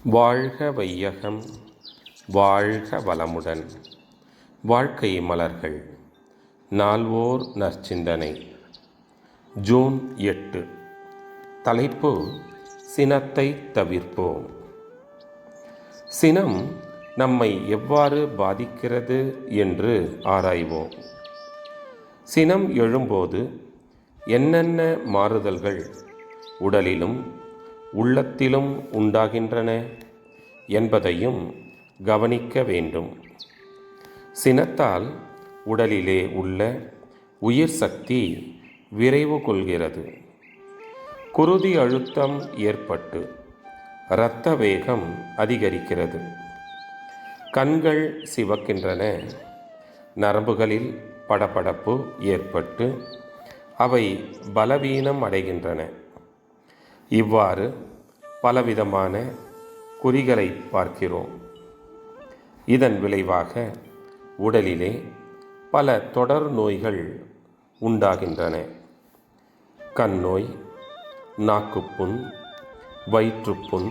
வாழ்க வையகம், வாழ்க வளமுடன். வாழ்க்கை மலர்கள். நால்வோர் நற்சிந்தனை. ஜூன் 8. தலைப்பு: சினத்தை தவிர்ப்போம். சினம் நம்மை எவ்வாறு பாதிக்கிறது என்று ஆராய்வோம். சினம் எழும்போது என்னென்ன மாறுதல்கள் உடலிலும் உள்ளத்திலும் உண்டாகின்றன என்பதையும் கவனிக்க வேண்டும். சினத்தால் உடலிலே உள்ள உயிர் சக்தி விரைவு கொள்கிறது. குருதி அழுத்தம் ஏற்பட்டு இரத்த வேகம் அதிகரிக்கிறது. கண்கள் சிவக்கின்றன. நரம்புகளில் படபடப்பு ஏற்பட்டு அவை பலவீனம் அடைகின்றன. இவ்வாறு பலவிதமான குறிகளை பார்க்கிறோம். இதன் விளைவாக உடலிலே பல தொடர் நோய்கள் உண்டாகின்றன. கண்ணோய், நாக்குப்புண், வயிற்றுப்புண்,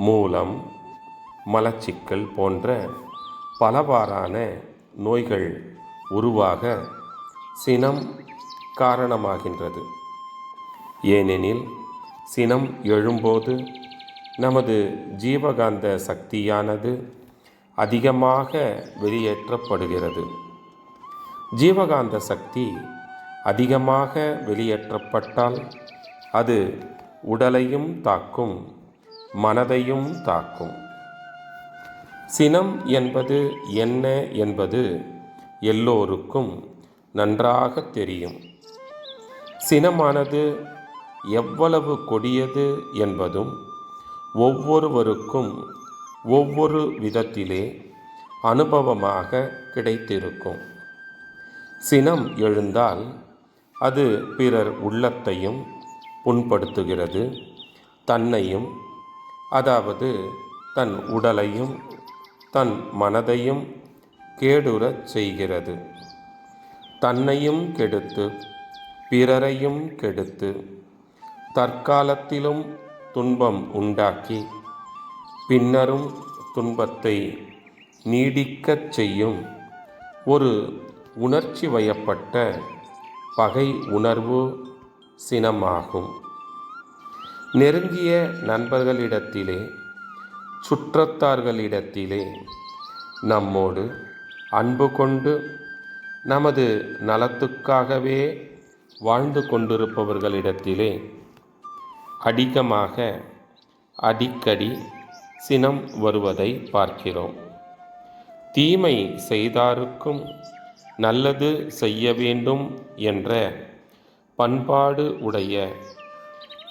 மூலம், மலச்சிக்கல் போன்ற பலவாறான நோய்கள் உருவாக சினம் காரணமாகின்றது. ஏனெனில் சினம் எழும்போது நமது ஜீவகாந்த சக்தியானது அதிகமாக வெளியேற்றப்படுகிறது. ஜீவகாந்த சக்தி அதிகமாக வெளியேற்றப்பட்டால் அது உடலையும் தாக்கும், மனதையும் தாக்கும். சினம் என்பது என்ன என்பது எல்லோருக்கும் நன்றாக தெரியும். சினமானது எவ்வளவு கொடியது என்பதும் ஒவ்வொருவருக்கும் ஒவ்வொரு விதத்திலே அனுபவமாக கிடைத்திருக்கும். சினம் எழுந்தால் அது பிறர் உள்ளத்தையும் புண்படுத்துகிறது. தன்னையும், அதாவது தன் உடலையும் தன் மனதையும் கேடுறச் செய்கிறது. தன்னையும் கெடுத்து பிறரையும் கெடுத்து தற்காலத்திலும் துன்பம் உண்டாக்கி பின்னரும் துன்பத்தை நீடிக்கச் செய்யும் ஒரு உணர்ச்சி வயப்பட்ட பகை உணர்வு சினமாகும். நெருங்கிய நண்பர்களிடத்திலே, சுற்றத்தார்களிடத்திலே நம்மோடு அன்பு கொண்டு நமது நலத்துக்காகவே வாழ்ந்து கொண்டிருப்பவர்களிடத்திலே அதிகமாக அடிக்கடி சினம் வருவதை பார்க்கிறோம். தீமை செய்தாருக்கும் நல்லது செய்ய வேண்டும் என்ற பண்பாடு உடைய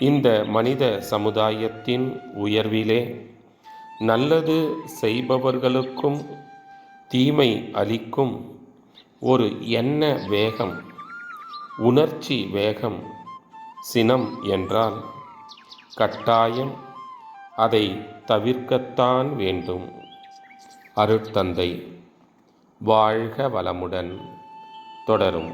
இந்த மனித சமுதாயத்தின் உயர்விலே நல்லது செய்பவர்களுக்கும் தீமை அளிக்கும் ஒரு எண்ண வேகம், உணர்ச்சி வேகம் சினம் என்றால் கட்டாயம் அதை தவிர்க்கத்தான் வேண்டும். அருட்தந்தை. வாழ்க வளமுடன். தொடரும்.